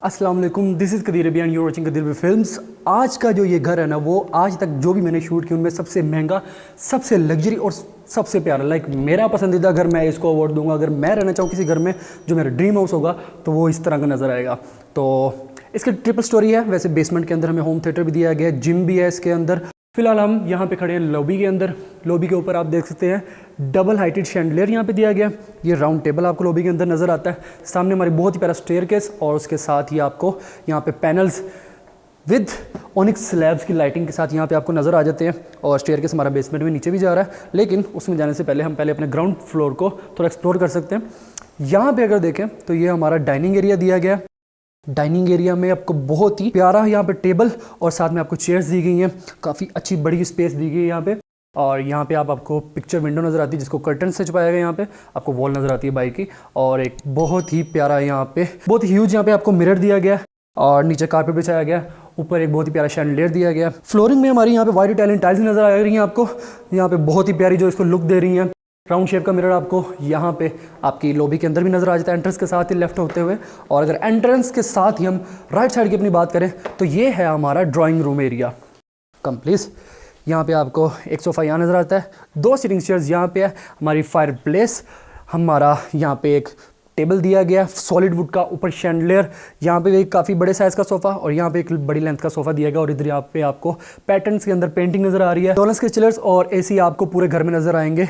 अस्सलाम वालेकुम, this is Qadir Rabi and you watching Qadir Rabi films. आज का जो ये घर है ना, वो आज तक जो भी मैंने शूट किया उनमें सबसे महंगा, सबसे लग्जरी और सबसे प्यारा, मेरा पसंदीदा घर, मैं इसको अवार्ड दूंगा। अगर मैं रहना चाहूँ किसी घर में जो मेरा ड्रीम हाउस होगा तो वो इस तरह का नज़र आएगा। तो इसकी ट्रिपल स्टोरी है। वैसे बेसमेंट के अंदर हमें होम थिएटर भी दिया गया है, जिम भी है इसके अंदर। फिलहाल हम यहाँ पे खड़े हैं लॉबी के अंदर। लॉबी के ऊपर आप देख सकते हैं डबल हाइटेड शैंडलियर यहाँ पे दिया गया। ये राउंड टेबल आपको लॉबी के अंदर नज़र आता है। सामने हमारी बहुत ही प्यारा स्टेयरकेस और उसके साथ ही आपको यहाँ पे पैनल्स विद ओनिक्स स्लैब्स की लाइटिंग के साथ यहाँ पे आपको नज़र आ जाते हैं। और स्टेयरकेस हमारा बेसमेंट में नीचे भी जा रहा है, लेकिन उसमें जाने से पहले हम पहले अपने ग्राउंड फ्लोर को थोड़ा एक्सप्लोर कर सकते हैं। यहाँ पर अगर देखें तो ये हमारा डाइनिंग एरिया दिया गया है। डाइनिंग एरिया में आपको बहुत ही प्यारा यहाँ पे टेबल और साथ में आपको चेयर्स दी गई हैं। काफ़ी अच्छी बड़ी स्पेस दी गई है यहाँ पे। और यहाँ पे आपको पिक्चर विंडो नज़र आती है जिसको कर्टन से छुपाया गया। यहाँ पे आपको वॉल नज़र आती है बाइक की, और एक बहुत ही प्यारा यहाँ पे बहुत ही ह्यूज यहाँ पे आपको मिरर दिया गया और नीचे कारपेट बिछाया गया। ऊपर एक बहुत ही प्यारा शैंडलियर दिया गया। फ्लोरिंग में हमारी यहाँ पे वाइट इटालियन टाइल्स नज़र आ रही हैं आपको। यहाँ पे बहुत ही प्यारी जो इसको लुक दे रही हैं। राउंड शेप का मिरर आपको यहाँ पे आपकी लॉबी के अंदर भी नज़र आ जाता है, एंट्रेंस के साथ ही लेफ्ट होते हुए। और अगर एंट्रेंस के साथ ही हम राइट साइड की अपनी बात करें तो ये है हमारा ड्राइंग रूम एरिया कंप्लीट। यहाँ पे आपको एक सोफ़ा यहाँ नज़र आता है, 2 सीटिंग चेयर्स यहाँ पे है, हमारी फायर प्लेस, हमारा यहाँ पे एक टेबल दिया गया सॉलिड वुड का, ऊपर शैंडलियर, यहाँ पे एक काफ़ी बड़े साइज़ का सोफ़ा और यहाँ पे एक बड़ी लेंथ का सोफ़ा दिया गया। और इधर यहाँ पे आपको पैटर्न्स के अंदर पेंटिंग नज़र आ रही है। डॉलर्स के चिलर्स और एसी आपको पूरे घर में नज़र आएंगे।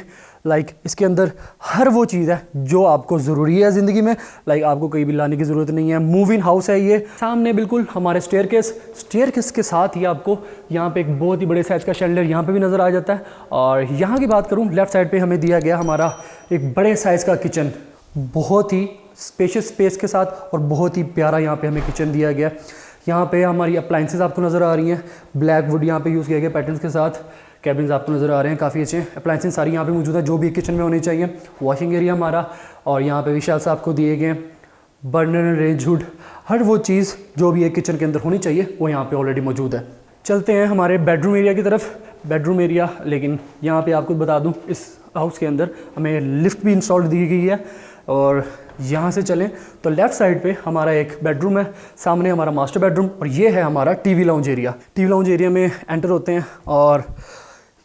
इसके अंदर हर वो चीज़ है जो आपको ज़रूरी है ज़िंदगी में। आपको कहीं भी लाने की ज़रूरत नहीं है। मूव इन हाउस है ये। सामने बिल्कुल हमारे स्टेयरकेस के साथ ही आपको यहाँ पे एक बहुत ही बड़े साइज़ का शैंडलियर यहाँ पे भी नज़र आ जाता है। और यहाँ की बात करूँ, लेफ्ट साइड पे हमें दिया गया हमारा एक बड़े साइज़ का किचन, बहुत ही स्पेशियस स्पेस के साथ, और बहुत ही प्यारा यहाँ पे हमें किचन दिया गया। यहाँ पे हमारी अप्लाइंसेस आपको नज़र आ रही हैं, ब्लैक वुड यहाँ पे यूज़ किया गया पैटर्न्स के साथ। कैबिन्स आपको नज़र आ रहे हैं, काफ़ी अच्छे अप्लाइंसेस सारी यहाँ पे मौजूद है जो भी किचन में होनी चाहिए। वॉशिंग एरिया हमारा, और यहाँ पे विशाल से आपको दिए गए बर्नर रेंज हुड, हर वो चीज़ जो भी एक किचन के अंदर होनी चाहिए वो यहाँ पे ऑलरेडी मौजूद है। चलते हैं हमारे बेडरूम एरिया की तरफ। बेडरूम एरिया, लेकिन यहाँ पे आपको बता दूँ इस हाउस के अंदर हमें लिफ्ट भी इंस्टॉल दी गई है। और यहाँ से चलें तो लेफ़्ट साइड पे हमारा एक बेडरूम है, सामने हमारा मास्टर बेडरूम, और ये है हमारा TV lounge area. TV lounge area में एंटर होते हैं और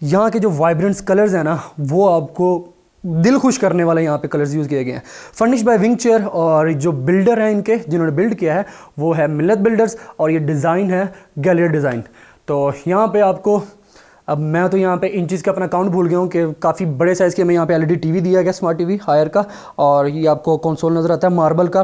यहाँ के जो वाइब्रेंट्स कलर्स हैं ना, वो आपको दिल खुश करने वाले यहाँ पे कलर्स यूज़ किए गए हैं। फर्निश बाय विंग चेयर, और जो बिल्डर हैं इनके जिन्होंने बिल्ड किया है वो है मिल्लत बिल्डर्स, और ये डिज़ाइन है गैलरी डिज़ाइन। तो यहाँ पे आपको, अब मैं तो यहाँ पे इंचज़ का अपना काउंट भूल गया हूँ कि काफ़ी बड़े साइज़ के हमें यहाँ पे एलईडी टीवी दिया गया, स्मार्ट टीवी हायर का। और ये आपको कंसोल नज़र आता है मार्बल का,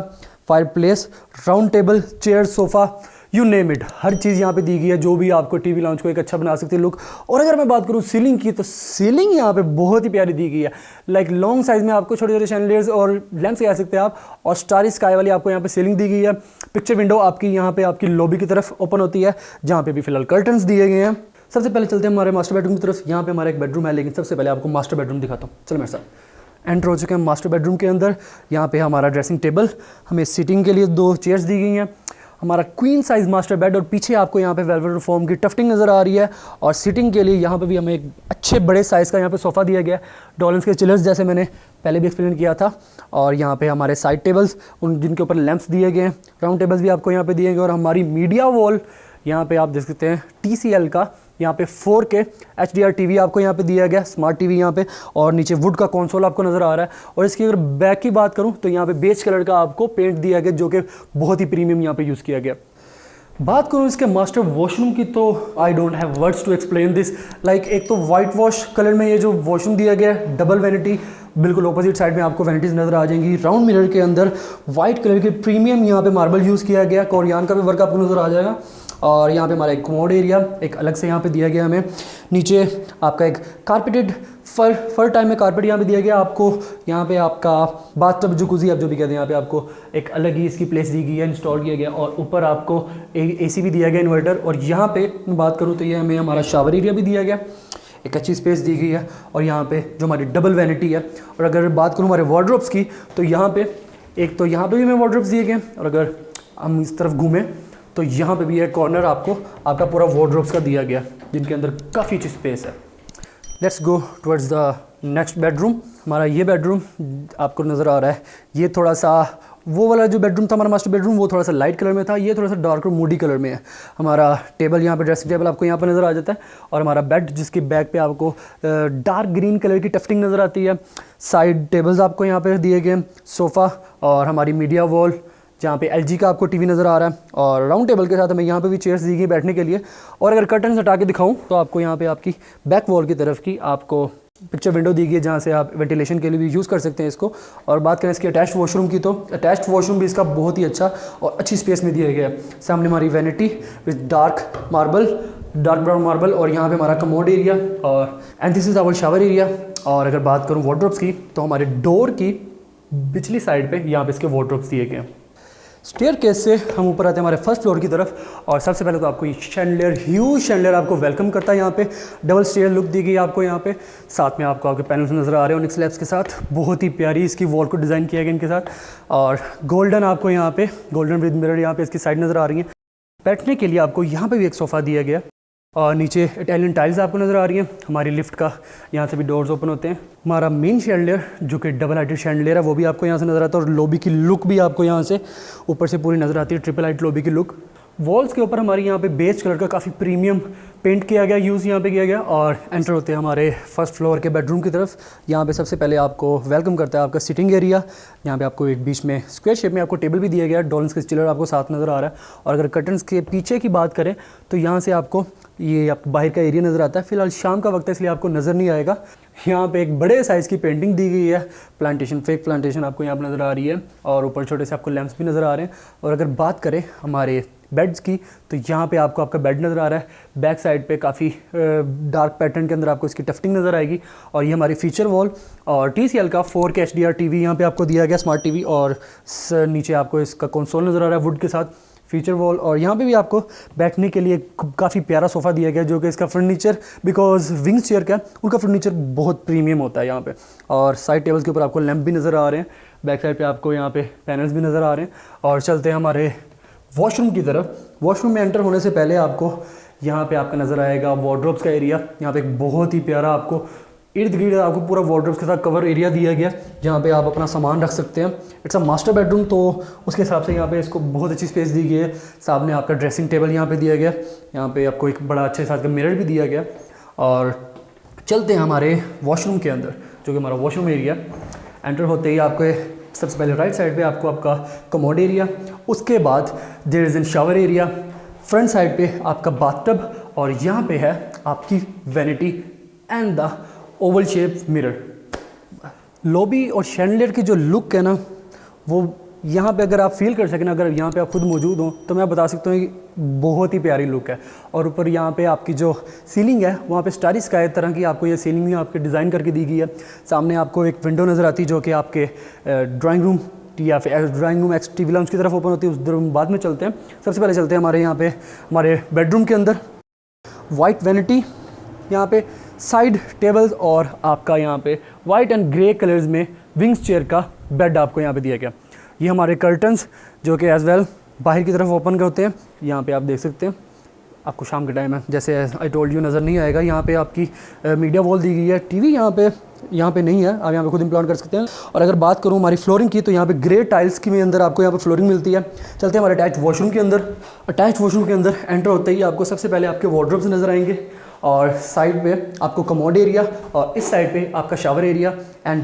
fireplace, round table, chair, sofa, you name it, हर चीज़ यहाँ पे दी गई है जो भी आपको टीवी लाउंज को एक अच्छा बना सकती है लुक। और अगर मैं बात करूँ सीलिंग की, तो सीलिंग यहाँ पे बहुत ही प्यारी दी गई है। लॉन्ग साइज़ में आपको छोटे छोटे शैंडलियर्स और लैंप्स कह सकते हैं आप, और स्टारी स्काई वाली आपको यहाँ पे सीलिंग दी गई है। पिक्चर विंडो आपकी यहाँ पे आपकी लॉबी की तरफ ओपन होती है, जहाँ पे भी फिलहाल कर्टन्स दिए गए हैं। सबसे पहले चलते हैं हमारे मास्टर बेडरूम की तरफ। यहाँ पे हमारा एक बेडरूम है, लेकिन सबसे पहले आपको मास्टर बेडरूम दिखाता हूँ, चलो मेरे साथ। एंटर हो चुके हैं मास्टर बेडरूम के अंदर। यहाँ पे हमारा ड्रेसिंग टेबल, हमें सीटिंग के लिए 2 चेयर्स दी गई हैं, हमारा क्वीन साइज़ मास्टर बेड, और पीछे आपको यहाँ पे वेलवेट फॉर्म की टफ्टिंग नज़र आ रही है। और सीटिंग के लिए यहाँ पे भी हमें एक अच्छे बड़े साइज़ का यहाँ पे सोफ़ा दिया गया है, डॉलर्स के चिलर्स जैसे मैंने पहले भी एक्सप्लेन किया था। और यहाँ पे हमारे साइड टेबल्स, उन जिनके ऊपर लैंप्स दिए गए हैं, राउंड टेबल्स भी आपको यहाँ पे दिए गए। और हमारी मीडिया वॉल यहाँ पे आप देख सकते हैं TCL का, यहाँ पे 4K HDR टीवी आपको यहाँ पे दिया गया, स्मार्ट टीवी यहाँ पे, और नीचे वुड का कंसोल आपको नज़र आ रहा है। और इसकी अगर बैक की बात करूँ तो यहाँ पे बेज कलर का आपको पेंट दिया गया, जो कि बहुत ही प्रीमियम यहाँ पे यूज़ किया गया। बात करूँ इसके मास्टर वॉशरूम की, तो I don't have words to explain this. एक तो वाइट वॉश कलर में ये जो वॉशरूम दिया गया है, डबल वैनिटी, बिल्कुल ऑपोजिट साइड में आपको वैनिटीज़ नज़र आ जाएंगी। राउंड मिरर के अंदर वाइट कलर के प्रीमियम यहाँ पे मार्बल यूज़ किया गया, कोरियान का भी वर्क आपको नज़र आ जाएगा। और यहाँ पे हमारा एक कमोड एरिया एक अलग से यहाँ पे दिया गया हमें। नीचे आपका एक कारपेटेड फर टाइम में कारपेट यहाँ पे दिया गया आपको। यहाँ पे आपका बाथटब जकूज़ी आप जो भी कहते हैं, यहाँ पे आपको एक अलग ही इसकी प्लेस दी गई है, इंस्टॉल किया गया। और ऊपर आपको AC भी दिया गया, इन्वर्टर। और यहाँ पे मैं बात करूँ तो ये हमें हमारा शावर एरिया भी दिया गया, एक अच्छी स्पेस दी गई है। और यहाँ पे जो हमारी डबल वैनिटी है। और अगर बात करूँ हमारे वार्डरोब्स की, तो यहाँ पे एक तो यहाँ पे भी हमें वार्डरोब्स दिए गए। और अगर हम इस तरफ घूमें तो यहाँ पे भी एक कॉर्नर आपको आपका पूरा वार्डरोब्स का दिया गया, जिनके अंदर काफ़ी अच्छी स्पेस है। Let's go towards the next bedroom. हमारा ये बेडरूम आपको नज़र आ रहा है, ये थोड़ा सा वो वाला जो बेडरूम था हमारा मास्टर बेडरूम, वो थोड़ा सा लाइट कलर में था, ये थोड़ा सा डार्क और मूडी कलर में है। हमारा टेबल यहाँ पे, ड्रेसिंग टेबल आपको यहाँ पर नज़र आ जाता है, और हमारा बेड जिसकी बैक पे आपको डार्क ग्रीन कलर की टफ्टिंग नज़र आती है। साइड टेबल्स आपको यहाँ पे दिए गए, सोफ़ा और हमारी मीडिया वॉल जहाँ पे LG का आपको टीवी नज़र आ रहा है, और राउंड टेबल के साथ हमें यहाँ पे भी चेयर्स दी गई बैठने के लिए। और अगर कर्टन हटा के दिखाऊँ तो आपको यहाँ पे आपकी बैक वॉल की तरफ की आपको पिक्चर विंडो दी गई है, जहाँ से आप वेंटिलेशन के लिए भी यूज़ कर सकते हैं इसको। और बात करें इसकी अटैच्ड वॉशरूम की, तो अटैच्ड वॉशरूम भी इसका बहुत ही अच्छा और अच्छी स्पेस में दिया गया है। सामने हमारी vanity with dark brown marble, और यहाँ पे हमारा कमोड एरिया, और and this is our shower area. और अगर बात करूँ वार्डरोब्स की, तो हमारे डोर की पिछली साइड पे यहाँ पे इसके वार्डरोब्स दिए गए हैं। स्टेयरकेस से हम ऊपर आते हैं हमारे फर्स्ट फ्लोर की तरफ, और सबसे पहले तो आपको ये शैंडलियर, ह्यूज शैंडलियर आपको वेलकम करता है। यहाँ पे डबल स्टेयर लुक दी गई आपको यहाँ पे, साथ में आपको आपके पैनल्स नज़र आ रहे हैं ओनिक्स स्लैब्स के साथ, बहुत ही प्यारी इसकी वॉल को डिज़ाइन किया गया इनके साथ। और गोल्डन आपको यहाँ पे गोल्डन विद मिरर यहाँ पे इसकी साइड नज़र आ रही है। बैठने के लिए आपको यहाँ पे भी एक सोफ़ा दिया गया, और नीचे इटालियन टाइल्स आपको नज़र आ रही हैं। हमारी लिफ्ट का यहाँ से भी डोर्स ओपन होते हैं। हमारा मेन शैंडलियर जो कि डबल हाइटेड शैंडलियर है, वो भी आपको यहाँ से नज़र आता है, और लॉबी की लुक भी आपको यहाँ से ऊपर से पूरी नज़र आती है, ट्रिपल हाइट लॉबी की लुक। वॉल्स के ऊपर हमारी यहाँ पे बेज कलर का काफ़ी प्रीमियम पेंट किया गया, यूज़ यहाँ पे किया गया। और एंटर होते हैं हमारे फर्स्ट फ्लोर के बेडरूम की तरफ। यहाँ पे सबसे पहले आपको वेलकम करता है आपका सिटिंग एरिया। यहाँ पे आपको एक बीच में स्क्वायर शेप में आपको टेबल भी दिया गया, डॉल्स का स्टीलर आपको साथ नज़र आ रहा है। और अगर कर्टन्स के पीछे की बात करें तो यहाँ से आपको ये आपको बाहर का एरिया नज़र आता है। फिलहाल शाम का वक्त है इसलिए आपको नज़र नहीं आएगा। यहाँ पे एक बड़े साइज़ की पेंटिंग दी गई है, प्लांटेशन, फेक प्लांटेशन आपको यहाँ पर नज़र आ रही है, और ऊपर छोटे से आपको लैंप्स भी नज़र आ रहे हैं। और अगर बात करें हमारे बेड्स की, तो यहाँ पे आपको आपका बेड नज़र आ रहा है। बैक साइड पे काफ़ी डार्क पैटर्न के अंदर आपको इसकी टफ्टिंग नज़र आएगी। और ये हमारी फीचर वॉल, और TCL का 4K HDR TV यहाँ पे आपको दिया गया, स्मार्ट TV। और नीचे आपको इसका कंसोल नज़र आ रहा है वुड के साथ, फीचर वॉल। और यहाँ पे भी आपको बैठने के लिए काफ़ी प्यारा सोफ़ा दिया गया, जो कि इसका फर्नीचर, बिकॉज विंग्स चेयर का उनका फर्नीचर बहुत प्रीमियम होता है यहाँ पे। और साइड टेबल्स के ऊपर आपको लैंप भी नज़र आ रहे हैं, बैक साइड पे आपको यहाँ पे पैनल्स भी नज़र आ रहे हैं। और चलते हैं हमारे वॉशरूम की तरफ। वॉशरूम में एंटर होने से पहले आपको यहाँ पे आपका नज़र आएगा वार्डरोब्स का एरिया। यहाँ पे एक बहुत ही प्यारा आपको इर्द गिर्द आपको पूरा वार्डरोब्स के साथ कवर एरिया दिया गया, जहाँ पे आप अपना सामान रख सकते हैं। इट्स अ मास्टर बेडरूम, तो उसके हिसाब से यहाँ पे इसको बहुत अच्छी स्पेस दी गई है। सामने आपका ड्रेसिंग टेबल यहाँ पे दिया गया, यहाँ पे आपको एक बड़ा अच्छे साथ का मिरर भी दिया गया। और चलते हैं हमारे वॉशरूम के अंदर, जो कि हमारा वॉशरूम एरिया। एंटर होते ही आपको सबसे पहले राइट साइड पे आपको आपका कमोड एरिया, उसके बाद there is an shower area, front side पे आपका बाथटब, और यहाँ पे है आपकी vanity and the oval shape mirror. Lobby और शैंडलियर की जो लुक है ना, वो यहाँ पे अगर आप फील कर सकें, अगर यहाँ पे आप खुद मौजूद हो, तो मैं बता सकता हूँ कि बहुत ही प्यारी लुक है। और ऊपर यहाँ पे आपकी जो सीलिंग है, वहाँ पे स्टारी स्काई तरह की आपको ये सीलिंग भी आपके डिज़ाइन करके दी गई है। सामने आपको एक विंडो नज़र आती है, जो कि आपके ड्राइंग रूम या फिर drawing room x TV lounge की तरफ ओपन होती है, उस रूम बाद में चलते हैं। सबसे पहले चलते हैं हमारे यहाँ पे हमारे बेडरूम के अंदर। वाइट वैनिटी, यहाँ पे साइड टेबल्स, और आपका यहाँ पे वाइट एंड ग्रे कलर्स में विंग्स चेयर का बेड आपको यहाँ पे दिया गया। ये हमारे कर्टन्स, जो कि एज वेल बाहर की तरफ ओपन करते हैं। यहाँ पे आप देख सकते हैं, आपको शाम के टाइम है, जैसे आई टोल्ड यू नज़र नहीं आएगा। यहाँ पे आपकी मीडिया वॉल दी गई है। TV यहाँ पे नहीं है, आप यहाँ पे खुद इम्प्लांट कर सकते हैं। और अगर बात करूँ हमारी फ्लोरिंग की, तो यहाँ पे ग्रे टाइल्स की में अंदर आपको यहाँ पे फ्लोरिंग मिलती है। चलते हैं हमारे अटैच वॉशरूम के अंदर। अटैच वॉशरूम के अंदर एंटर होते ही आपको सबसे पहले आपके वार्डरोब्स नज़र आएंगे, और साइड पे आपको कमोड एरिया, और इस साइड पे आपका shower area, and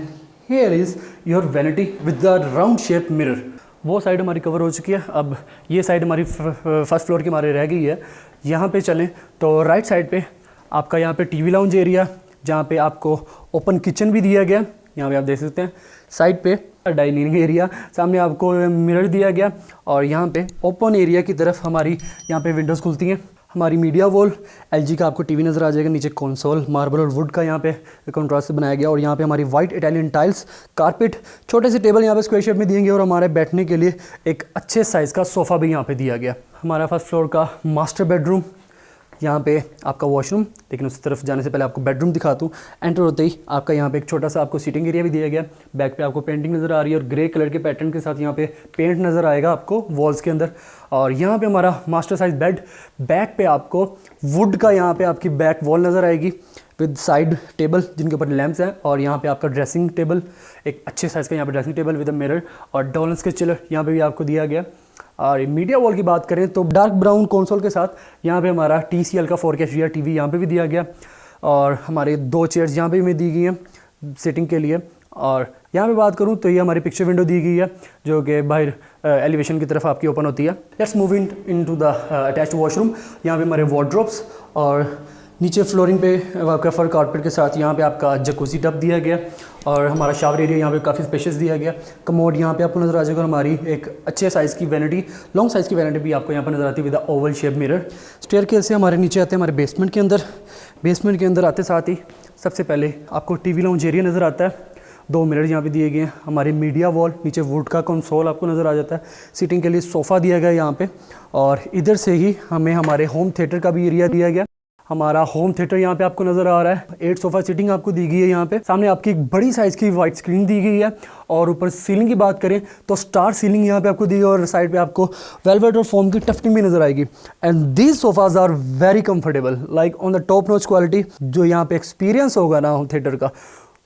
here is your vanity with the round shape mirror. वो साइड हमारी कवर हो चुकी है। अब ये साइड हमारी फर्स्ट फ्लोर की हमारी रह गई है। यहाँ पे चलें तो राइट साइड पे आपका यहाँ पे TV लाउंज एरिया, जहाँ पे आपको ओपन किचन भी दिया गया, यहाँ पे आप देख सकते हैं। साइड पे डाइनिंग एरिया, सामने आपको मिरर दिया गया, और यहाँ पे ओपन एरिया की तरफ हमारी यहाँ पे विंडोज़ खुलती हैं। हमारी मीडिया वॉल, LG का आपको TV नज़र आ जाएगा। नीचे कंसोल मार्बल और वुड का यहाँ पे कंट्रास्ट से बनाया गया, और यहाँ पे हमारी वाइट इटालियन टाइल्स, कारपेट, छोटे से टेबल यहाँ पे स्क्वायर शेप में दिए गए, और हमारे बैठने के लिए एक अच्छे साइज़ का सोफ़ा भी यहाँ पे दिया गया। हमारा फर्स्ट फ्लोर का मास्टर बेडरूम, यहाँ पे आपका वॉशरूम, लेकिन उस तरफ जाने से पहले आपको बेडरूम दिखाता हूँ। एंटर होते ही आपका यहाँ पे एक छोटा सा आपको सीटिंग एरिया भी दिया गया। बैक पे आपको पेंटिंग नज़र आ रही है, और ग्रे कलर के पैटर्न के साथ यहाँ पे पेंट नज़र आएगा आपको वॉल्स के अंदर। और यहाँ पे हमारा मास्टर साइज बेड, बैक पे आपको वुड का यहाँ पे आपकी बैक वॉल नज़र आएगी। विद साइड टेबल जिनके ऊपर लैंप्स हैं, और यहाँ पे आपका ड्रेसिंग टेबल, एक अच्छे साइज़ का यहाँ पे dressing table with a mirror, और डॉलन्स के चिलर यहाँ पे भी आपको दिया गया। और मीडिया वॉल की बात करें तो डार्क ब्राउन कंसोल के साथ यहाँ पे हमारा TCL का 4K HDR TV यहाँ पे भी दिया गया, और हमारे 2 चेयर्स यहाँ पे भी दी गई हैं सिटिंग के लिए। और यहाँ पे बात करूँ तो ये हमारी पिक्चर विंडो दी गई है जो कि बाहर एलिवेशन की तरफ आपकी ओपन होती है। Let's move in to the attached washroom. यहाँ पे हमारे वार्डरोब्स, और नीचे फ्लोरिंग पे आपका फर कारपेट के साथ यहाँ पे आपका जकूजी टब दिया गया, और हमारा शावर एरिया यहाँ पे काफ़ी स्पेशियस दिया गया। कमोड यहाँ पे आपको नज़र आ जाएगा, हमारी एक अच्छे साइज़ की वैनिटी, लॉन्ग साइज़ की वैनिटी भी आपको यहाँ पर नज़र आती है with Oval shape mirror. Staircase से हमारे नीचे आते हैं हमारे बेसमेंट के अंदर। बेसमेंट के अंदर आते साथ ही सबसे पहले आपको TV लाउंज एरिया नज़र आता है। 2 मिरर यहाँ पे दिए गए हैं। हमारे मीडिया वॉल, नीचे वुड का कंसोल आपको नज़र आ जाता है। सीटिंग के लिए सोफ़ा दिया गया यहाँ पे, और इधर से ही हमें हमारे होम थिएटर का भी एरिया दिया गया। हमारा होम थिएटर यहाँ पे आपको नज़र आ रहा है। 8 सोफ़ा सीटिंग आपको दी गई है। यहाँ पे सामने आपकी एक बड़ी साइज़ की वाइट स्क्रीन दी गई है, और ऊपर सीलिंग की बात करें तो स्टार सीलिंग यहाँ पे आपको दी है, और साइड पे आपको वेलवेट और फोम की टफ्टिंग भी नज़र आएगी। And these sofas are very comfortable, like on the top notch quality. जो यहाँ पे एक्सपीरियंस होगा ना होम थिएटर का,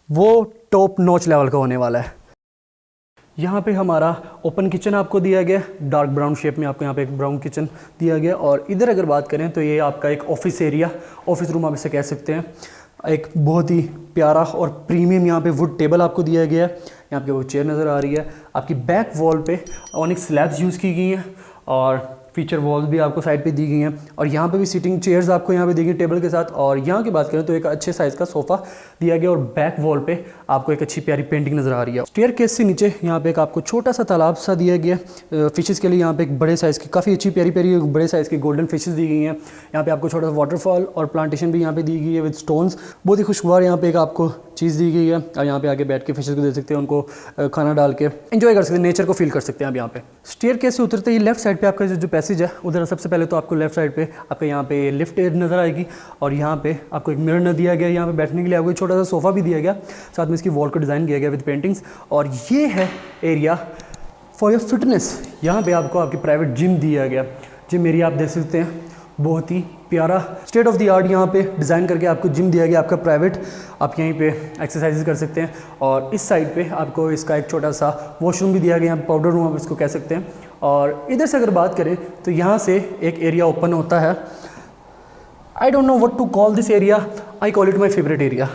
वो टॉप नॉच लेवल का होने वाला है। यहाँ पे हमारा ओपन किचन आपको दिया गया, डार्क ब्राउन शेप में आपको यहाँ पे एक ब्राउन किचन दिया गया। और इधर अगर बात करें तो ये आपका एक ऑफिस एरिया, ऑफिस रूम आप इसे कह सकते हैं। एक बहुत ही प्यारा और प्रीमियम यहाँ पे वुड टेबल आपको दिया गया है। यहाँ पे वो चेयर नज़र आ रही है। आपकी बैक वॉल पे ऑनिक स्लैब्स यूज़ की गई हैं, और फीचर वॉल्स भी आपको साइड पे दी गई हैं, और यहाँ पे भी सीटिंग चेयर्स आपको यहाँ पे दी गई टेबल के साथ। और यहाँ की बात करें तो एक अच्छे साइज़ का सोफ़ा दिया गया, और बैक वॉल पे आपको एक अच्छी प्यारी पेंटिंग नज़र आ रही है। स्टेयर केस से नीचे यहाँ पे एक आपको छोटा सा तालाब सा दिया गया। फिशेज़ के लिए यहाँ पे एक बड़े साइज़ की, काफ़ी अच्छी प्यारी प्यारी बड़े साइज़ की गोल्डन फिशेज़ दी गई हैं। यहाँ पे आपको छोटा सा वाटरफॉल और प्लांटेशन भी यहाँ पे दी गई है विद स्टोन्स। बहुत ही खुशगवार यहाँ पे एक आपको चीज़ दी गई है, और यहाँ पे आके बैठ के फिशेज़ को दे सकते हैं, उनको खाना डाल के एंजॉय कर सकते हैं, नेचर को फील कर सकते हैं आप यहाँ पे। स्टेयर केस से उतरते ही लेफ्ट साइड पे आपका जो पैसेज है, उधर सबसे पहले तो आपको लेफ्ट साइड पे आपके यहाँ पे लिफ्ट नज़र आएगी, और यहाँ पे आपको एक मिरर न दिया गया। यहाँ पे बैठने के लिए आपको एक छोटा सा सोफ़ा भी दिया गया, साथ में इसकी वॉल को डिज़ाइन किया गया विद पेंटिंग्स। और ये है एरिया फॉर योर फिटनेस। यहाँ पे आपको आपकी प्राइवेट जिम दिया गया। जिम एरिया आप देख सकते हैं, बहुत ही प्यारा स्टेट ऑफ द आर्ट यहाँ पे डिज़ाइन करके आपको जिम दिया गया आपका प्राइवेट। आप यहीं पे एक्सरसाइजेज कर सकते हैं, और इस साइड पे आपको इसका एक छोटा सा वॉशरूम भी दिया गया, पाउडर रूम आप इसको कह सकते हैं। और इधर से अगर बात करें तो यहाँ से एक एरिया ओपन होता है। I don't know what to call this area, I call it my favourite area.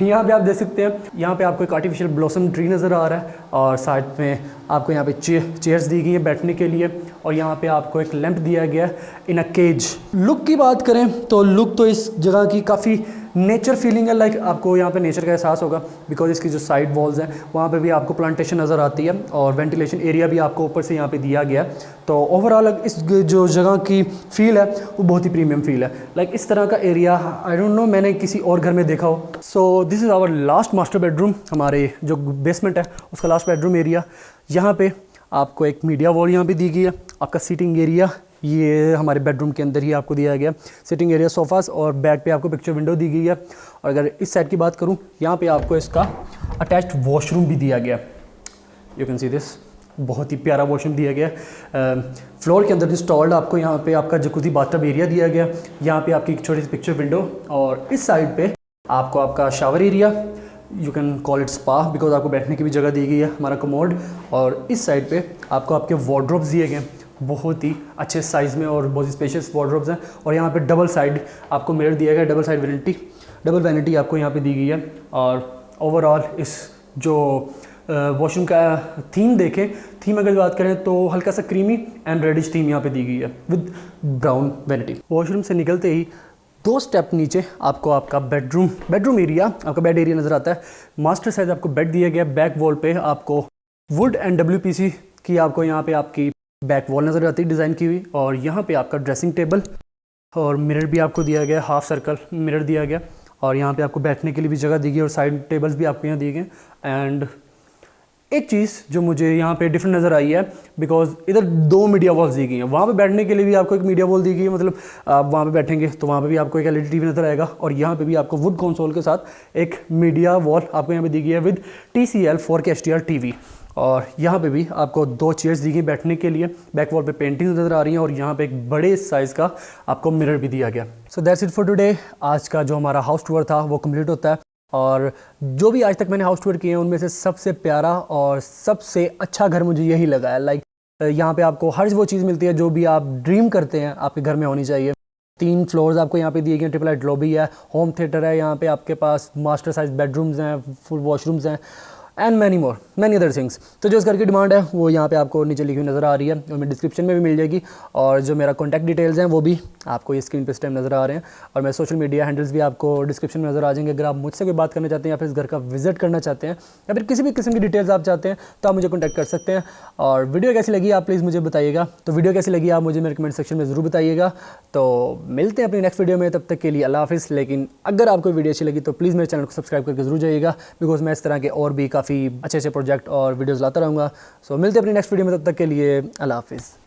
यहाँ पे आप देख सकते हैं, यहाँ पे आपको एक आर्टिफिशियल ब्लॉसम ट्री नज़र आ रहा है, और साइड में आपको यहाँ पे चेयर्स दी गई हैं बैठने के लिए, और यहाँ पे आपको एक लैंप दिया गया इन अ केज। लुक की बात करें तो लुक तो इस जगह की काफ़ी नेचर फीलिंग है, लाइक आपको यहाँ पे नेचर का एहसास होगा, बिकॉज इसकी जो साइड वॉल्स हैं वहाँ पे भी आपको प्लांटेशन नज़र आती है, और वेंटिलेशन एरिया भी आपको ऊपर से यहाँ पे दिया गया। तो ओवरऑल इस जो जगह की फील है वो बहुत ही प्रीमियम फील है। लाइक इस तरह का एरिया आई डोंट नो मैंने किसी और घर में देखा हो। So this is our last master bedroom, हमारे जो बेसमेंट है उसका लास्ट बेडरूम एरिया। यहाँ पे आपको एक मीडिया वॉल यहाँ पे दी गई है। आपका सीटिंग एरिया ये हमारे बेडरूम के अंदर ही आपको दिया गया, सिटिंग एरिया, सोफ़ास, और बैक पे आपको पिक्चर विंडो दी गई है। और अगर इस साइड की बात करूँ, यहाँ पे आपको इसका अटैच्ड वॉशरूम भी दिया गया। यू कैन सी दिस, बहुत ही प्यारा वॉशरूम दिया गया। फ्लोर के अंदर इंस्टॉल्ड आपको यहाँ पे आपका जकूज़ी बाथटब एरिया दिया गया। यहाँ पे आपकी एक छोटी सी पिक्चर विंडो, और इस साइड पे आपको आपका shower area, you can call it spa, because आपको बैठने की भी जगह दी गई है, हमारा कमोड। और इस साइड पे आपको आपके वार्डरोब्स दिए गए, बहुत ही अच्छे साइज़ में और बहुत ही स्पेशियस वार्डरोब्स हैं। और यहाँ पे डबल साइड आपको मिरर दिया गया, डबल वैनिटी आपको यहाँ पे दी गई है। और ओवरऑल इस जो वॉशरूम का थीम देखें, थीम अगर बात करें तो हल्का सा क्रीमी एंड रेडिश थीम यहाँ पे दी गई है विद ब्राउन वैनिटी। वॉशरूम से निकलते ही 2 स्टेप नीचे आपको आपका बेडरूम एरिया, आपका बेड एरिया नज़र आता है। मास्टर साइज आपको बेड दिया गया। बैक वॉल पे आपको वुड एंड WPC की आपको यहाँ पे आपकी बैक वॉल नज़र आती है डिज़ाइन की हुई, और यहाँ पे आपका ड्रेसिंग टेबल और मिरर भी आपको दिया गया, हाफ सर्कल मिरर दिया गया। और यहाँ पे आपको बैठने के लिए भी जगह दी गई, और साइड टेबल्स भी आपको यहाँ दिए गए। एंड एक चीज़ जो मुझे यहाँ पे डिफरेंट नज़र आई है, बिकॉज इधर 2 मीडिया वॉल्स दी गई हैं, वहाँ पे बैठने के लिए भी आपको एक मीडिया वॉल दी गई है। मतलब आप वहाँ पे बैठेंगे तो वहाँ पे भी आपको एक LED TV नज़र आएगा, और यहाँ पे भी आपको वुड कंसोल के साथ एक मीडिया वॉल आपको यहाँ पे दी गई है with TCL 4K HDR TV। और यहाँ पे भी आपको 2 चेयर्स दी गई बैठने के लिए। बैक वॉल पे पेंटिंग नज़र आ रही हैं और यहाँ पे एक बड़े साइज़ का आपको मिरर भी दिया गया। So that's it for today. आज का जो हमारा हाउस टूर था वो कंप्लीट होता है और जो भी आज तक मैंने हाउस टूर किए हैं उनमें से सबसे प्यारा और सबसे अच्छा घर मुझे यही लगा है। लाइक यहाँ पे आपको हर वो चीज़ मिलती है जो भी आप ड्रीम करते हैं आपके घर में होनी चाहिए। 3 फ्लोर्स आपको यहाँ पे दिए गए हैं, ट्रिपल हाइट लॉबी है, होम थिएटर है, यहाँ पे आपके पास मास्टर साइज बेडरूम्स हैं, फुल वॉशरूम्स हैं एंड मैनी अदर थिंग्स। तो जो इस घर की डिमांड है वो यहाँ पे आपको नीचे लिखी हुई नज़र आ रही है और मैं डिस्क्रिप्शन में भी मिल जाएगी। और जो मेरा कॉन्टैक्ट डिटेल्स हैं वो भी आपको ये स्क्रीन पे इस टाइम नज़र आ रहे हैं और मेरे सोशल मीडिया हैंडल्स भी आपको डिस्क्रिप्शन में नज़र आ जाएंगे। अगर आप मुझसे कोई बात करना चाहते हैं या फिर इस घर का विजिट करना चाहते हैं या फिर किसी भी किस्म की डिटेल्स आप चाहते हैं तो आप मुझे कॉन्टैक्ट कर सकते हैं। और वीडियो कैसी लगी आप प्लीज़ मुझे बताइएगा। तो वीडियो कैसी लगी आप मुझे मेरे कमेंट सेक्शन में ज़रूर बताइएगा। तो मिलते हैं अपनी नेक्स्ट वीडियो में, तब तक के लिए अल्लाह हाफिज़। लेकिन अगर आपको वीडियो अच्छी लगी तो प्लीज़ मेरे चैनल को सब्सक्राइब करके ज़रूर जाइएगा, बिकॉज मैं इस तरह के और भी काफ़ी अच्छे प्रोजेक्ट और वीडियोज़ लाता रहूँगा। सो मिलते हैं अपनी नेक्स्ट वीडियो में, तब तक के लिए अल्लाह हाफिज़।